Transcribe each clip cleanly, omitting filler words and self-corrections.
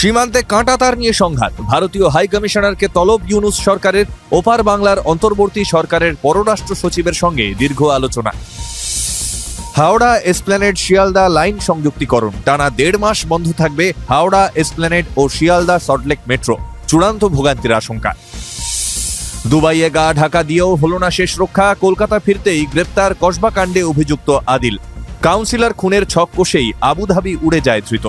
সীমান্তে কাঁটাতার নিয়ে সংঘাত, ভারতীয় হাই কমিশনারকে তলব ইউনূস সরকারের। ওপার বাংলার অন্তর্বর্তী সরকারের পররাষ্ট্র সচিবের সঙ্গে দীর্ঘ আলোচনা। হাওড়া এসপ্ল্যানেড শিয়ালদা লাইন সংযুক্তিকরণ, টানা 1.5 মাস বন্ধ থাকবে হাওড়া এসপ্ল্যানেড ও শিয়ালদা সল্টলেক মেট্রো, চূড়ান্ত ভোগান্তির আশঙ্কা। দুবাইয়ে গা ঢাকা দিয়েও হলো না শেষ রক্ষা, কলকাতা ফিরতেই গ্রেপ্তার কসবা কাণ্ডে অভিযুক্ত আদিল। কাউন্সিলর খুনের ছক কষেই আবুধাবি উড়ে যায় ধৃত।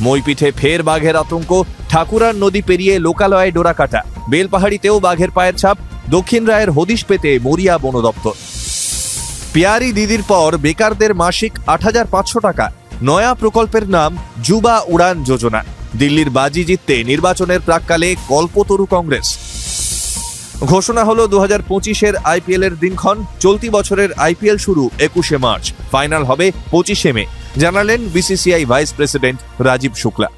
মইপিঠে ফের বাঘের আতঙ্ক, ঠাকুরার নদী পেরিয়ে লোকালয়ে ডোরাকাটা, বেলপাহাড়িতেও বাঘের পায়ের ছাপ, দক্ষিণ রায়ের হদিশ পেতে মরিয়া বন দপ্তর। পেয়ারি দিদির পর বেকারদের মাসিক ৮৫০০ টাকা, নয়া প্রকল্পের নাম যুবা উড়ান যোজনা। দিল্লির বাজি জিততে নির্বাচনের প্রাক্কালে কল্পতরু কংগ্রেস। ঘোষণা হলো ২০২৫-এর আইপিএলের দিনক্ষণ, চলতি বছরের আইপিএল শুরু ২১শে মার্চ, ফাইনাল হবে ২৫শে মে, জানালেন BCCI vice president Rajiv Shukla.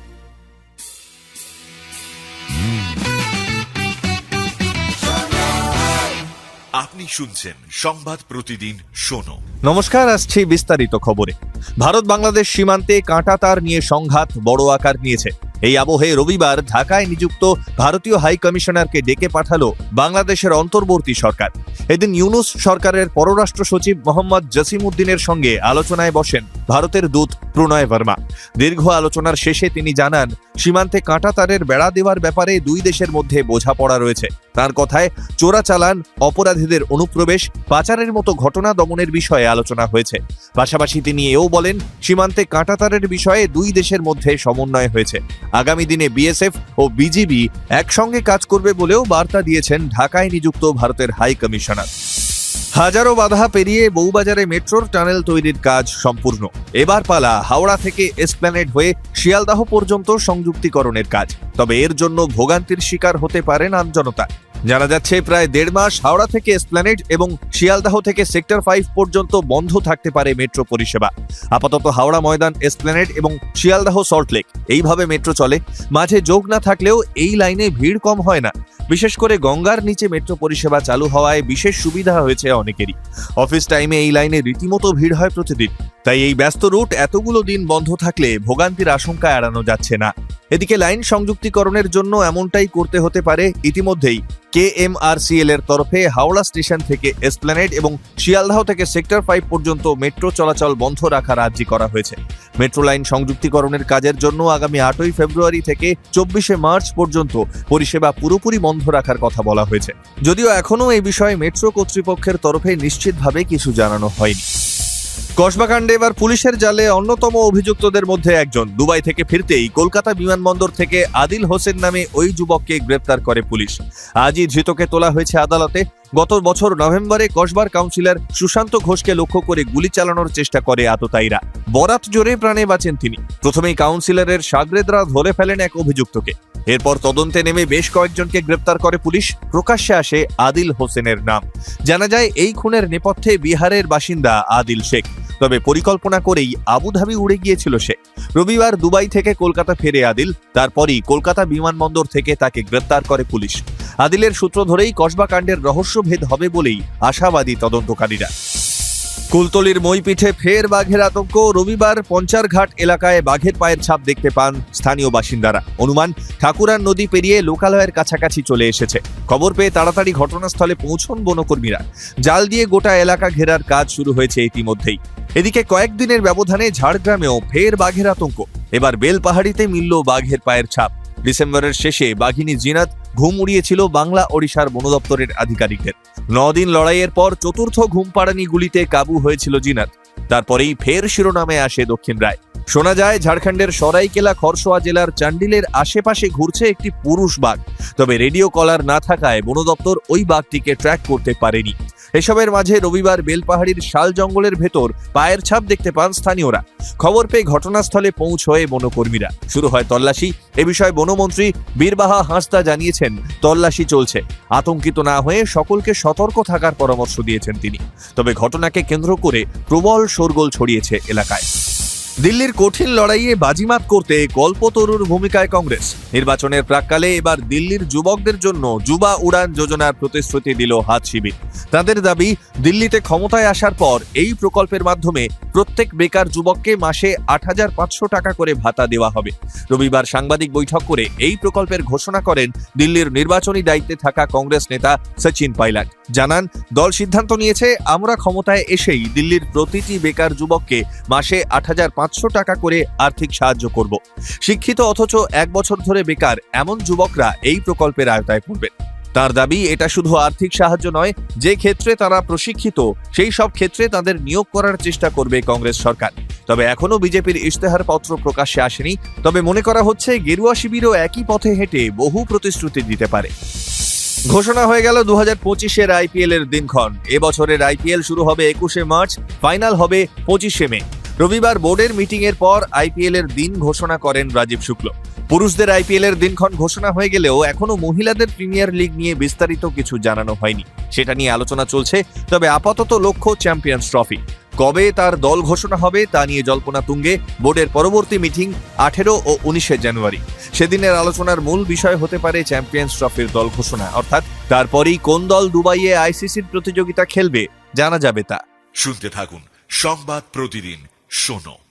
আপনি শুনছেন সংবাদ প্রতিদিন শোনো। নমস্কার, আসছি বিস্তারিত খবরে। ভারত বাংলাদেশ সীমান্তে কাঁটাতার নিয়ে সংঘাত বড় আকার নিয়েছে। এই আবহে রবিবার ঢাকায় নিযুক্ত ভারতীয় হাই কমিশনারকে ডেকে পাঠালো বাংলাদেশের অন্তর্বর্তী সরকার। এদিন ইউনূস সরকারের পররাষ্ট্র সচিব মোহাম্মদ জসিম-উদ্দিনের সঙ্গে আলোচনায় বসেন ভারতের দূত প্রণয় বর্মা। দীর্ঘ আলোচনার শেষে তিনি জানান, সীমান্তে কাঁটাতারের বেড়া দেওয়ার ব্যাপারে দুই দেশের মধ্যে বোঝাপড়া রয়েছে। তার কথায় চোরাচালান, অপরাধীদের অনুপ্রবেশ, পাচারের মতো ঘটনা দমনের বিষয়ে আলোচনা হয়েছে। পাশাপাশি তিনি এও বলেন, সীমান্তে কাঁটাতারের বিষয়ে দুই দেশের মধ্যে সমন্বয় হয়েছে। আগামী দিনে বিএসএফ ও বিজিবি একসঙ্গে কাজ করবে বলেও বার্তা দিয়েছেন ঢাকায় নিযুক্ত ভারতের হাই কমিশনার। হাজারো বাধা পেরিয়ে বউবাজারে মেট্রোর টানেল তৈরির কাজ সম্পূর্ণ। এবার পালা হাওড়া থেকে এসপ্ল্যানেড হয়ে শিয়ালদাহ পর্যন্ত সংযুক্তিকরণের কাজ। তবে এর জন্য ভোগান্তির শিকার হতে পারেন আমজনতা। জানা যাচ্ছে, প্রায় 1.5 মাস হাওড়া থেকে এসপ্ল্যানেড এবং শিয়ালদাহ থেকে সেক্টর 5 পর্যন্ত বন্ধ থাকতে পারে মেট্রো পরিষেবা। আপাতত হাওড়া ময়দান, এসপ্ল্যানেড এবং শিয়ালদাহ সল্টলেক এইভাবে মেট্রো চলে। মাঝে যোগ না থাকলেও এই লাইনে ভিড় কম হয় না। বিশেষ করে গঙ্গার নিচে মেট্রো পরিষেবা চালু হওয়ায় বিশেষ সুবিধা হয়েছে অনেকেরই। অফিস টাইমে এই লাইনে রীতিমতো ভিড় হয় প্রতিদিন। তাই এই ব্যস্ত রুট এতগুলো দিন বন্ধ থাকলে ভোগান্তির আশঙ্কা এড়ানো যাচ্ছে না। এদিকে লাইন সংযুক্তিকরণের জন্য এমনটাই করতে হতে পারে। ইতিমধ্যেই কেএমআরসিএল এর তরফে হাওড়া স্টেশন থেকে এসপ্ল্যানেড এবং শিয়ালদাহ থেকে সেক্টর 5 পর্যন্ত মেট্রো চলাচল বন্ধ রাখার আর্জি করা হয়েছে। মেট্রো লাইন সংযুক্তিকরণের কাজের জন্য আগামী 8ই ফেব্রুয়ারি থেকে 24শে মার্চ পর্যন্ত পরিষেবা পুরোপুরি বন্ধ রাখার কথা বলা হয়েছে। যদিও এখনও এই বিষয়ে মেট্রো কর্তৃপক্ষের তরফে নিশ্চিতভাবে কিছু জানানো হয়নি। কসবা কাণ্ডে এবার পুলিশের জালে অন্যতম অভিযুক্তদের মধ্যে একজন। দুবাই থেকে ফিরতেই কলকাতা বিমানবন্দর থেকে আদিল হোসেন নামে ওই যুবককে গ্রেপ্তার করে পুলিশ। আজই ধৃতকে তোলা হয়েছে আদালতে। গত বছর নভেম্বরে কসবার কাউন্সিলর সুশান্ত ঘোষকে লক্ষ্য করে গুলি চালানোর চেষ্টা করে আততায়ীরা। বরাত জোরে প্রাণে বাঁচেন তিনি। প্রথমেই কাউন্সিলরের সাগরেদরা ধরে ফেলেন এক অভিযুক্তকে। এরপর তদন্তে নেমে বেশ কয়েকজনকে গ্রেপ্তার করে পুলিশ। প্রকাশ্যে আসে আদিল হোসেনের নাম। জানা যায়, এই খুনের নেপথ্যে বিহারের বাসিন্দা আদিল শেখ। তবে পরিকল্পনা করেই আবুধাবি উড়ে গিয়েছিল সে। রবিবার দুবাই থেকে কলকাতা ফেরে আদিল। তারপরই কলকাতা বিমানবন্দর থেকে তাকে গ্রেপ্তার করে পুলিশ। আদিলের সূত্র ধরেই কসবা কাণ্ডের রহস্যভেদ হবে বলেই আশাবাদী তদন্তকারীরা। কুলতলির মইপিঠে ফের বাঘের আতঙ্ক। রবিবার পঞ্চারঘাট এলাকায় বাঘের পায়ের ছাপ দেখতে পান স্থানীয় বাসিন্দারা। অনুমান, ঠাকুরার নদী পেরিয়ে লোকালয়ের কাছাকাছি চলে এসেছে। খবর পেয়ে তাড়াতাড়ি ঘটনাস্থলে পৌঁছন বনকর্মীরা। জাল দিয়ে গোটা এলাকা ঘেরার কাজ শুরু হয়েছে ইতিমধ্যেই। এদিকে কয়েকদিনের ব্যবধানে ঝাড়গ্রামেও ফের বাঘের আতঙ্ক। এবার বেলপাহাড়িতে মিলল বাঘের পায়ের ছাপ। ডিসেম্বরের শেষে বাঘিনী জিনাত ঘুম উড়িয়েছিল বাংলা ওড়িশার বন দপ্তরের আধিকারিকদের। 9 দিন লড়াইয়ের পর চতুর্থ ঘুমপাড়ানি গুলিতে কাবু হয়েছিল জিনাত। তারপরেই ফের শিরোনামে আসে দক্ষিণ রায়। শোনা যায়, ঝাড়খণ্ডের সরাইকেলা খরসোয়া জেলার চান্ডিলের আশেপাশে ঘুরছে একটি পুরুষ বাঘ। তবে রেডিও কলার না থাকায় বন দপ্তর ওই বাঘটিকে ট্র্যাক করতে পারেনি। এসবের মাঝে রবিবার বেলপাহাড়ির শাল জঙ্গলের ভেতর পায়ের ছাপ দেখতে পান স্থানীয়রা। খবর পেয়ে ঘটনাস্থলে পৌঁছয় বনকর্মীরা। শুরু হয় তল্লাশি। এ বিষয়ে বনমন্ত্রী বীরবাহা হাঁসদা জানিয়েছেন, তল্লাশি চলছে। আতঙ্কিত না হয়ে সকলকে সতর্ক থাকার পরামর্শ দিয়েছেন তিনি। তবে ঘটনাকে কেন্দ্র করে প্রবল শোরগোল ছড়িয়েছে এলাকায়। দিল্লির কঠিন লড়াইয়ে বাজিমাত করতে কল্পতরুর ভূমিকায় কংগ্রেস। নির্বাচনের প্রাক্কালে এবার দিল্লির যুবকদের জন্য যুবা উড়ান যোজনার প্রতিশ্রুতি দিল হাত শিবির। তাদের দাবি, দিল্লিতে ক্ষমতায় আসার পর এই প্রকল্পের মাধ্যমে প্রত্যেক বেকার যুবককে মাসে ৮৫০০ টাকা করে ভাতা দেওয়া হবে। রবিবার সাংবাদিক বৈঠক করে এই প্রকল্পের ঘোষণা করেন দিল্লির নির্বাচনী দায়িত্বে থাকা কংগ্রেস নেতা সচিন পাইলট। জানান, দল সিদ্ধান্ত নিয়েছে, আমরা ক্ষমতায় এসেই দিল্লির প্রতিটি বেকার যুবককে মাসে ৮৫০০ টাকা করে আর্থিক সাহায্য করব। শিক্ষিত অথচ ১ বছর ধরে বেকার এমন যুবকরা এই প্রকল্পের আওতায় পড়বেন। তার দাবি, এটা শুধু আর্থিক সাহায্য নয়, যে ক্ষেত্রে তারা প্রশিক্ষিত সেই সব ক্ষেত্রে তাদের নিয়োগ করার চেষ্টা করবে কংগ্রেস সরকার। তবে এখনো বিজেপির ইশতেহারপত্র প্রকাশ্যে আসেনি। তবে মনে করা হচ্ছে, গেরুয়া শিবিরও একই পথে হেঁটে বহু প্রতিশ্রুতি দিতে পারে। ঘোষণা হয়ে গেল ২০২৫-এর আইপিএল এর দিনক্ষণ। এবছরের আইপিএল শুরু হবে ২১শে মার্চ, ফাইনাল হবে ২৫শে মে। রবিবার বোর্ডের মিটিং এর পর আইপিএল এর দিন ঘোষণা করেন রাজীব শুক্ল। পুরুষদের আইপিএল এর দিনক্ষণ ঘোষণা হয়ে গেলেও এখনো মহিলাদের প্রিমিয়ার লিগ নিয়ে বিস্তারিত কিছু জানানো হয়নি। সেটা নিয়ে আলোচনা চলছে। তবে আপাতত লক্ষ্য চ্যাম্পিয়ন্স ট্রফি। কবে তার দল ঘোষণা হবে তা নিয়ে জল্পনা তুঙ্গে। বোর্ডের পরবর্তী মিটিং ১৮ ও ১৯শে জানুয়ারি। সেদিনের আলোচনার মূল বিষয় হতে পারে চ্যাম্পিয়ন্স ট্রফির দল ঘোষণা, অর্থাৎ তারপরই কোন দল দুবাইয়ে আইসিসির প্রতিযোগিতা খেলবে জানা যাবে তা। শুনতে থাকুন সংবাদ প্রতিদিন শোনো।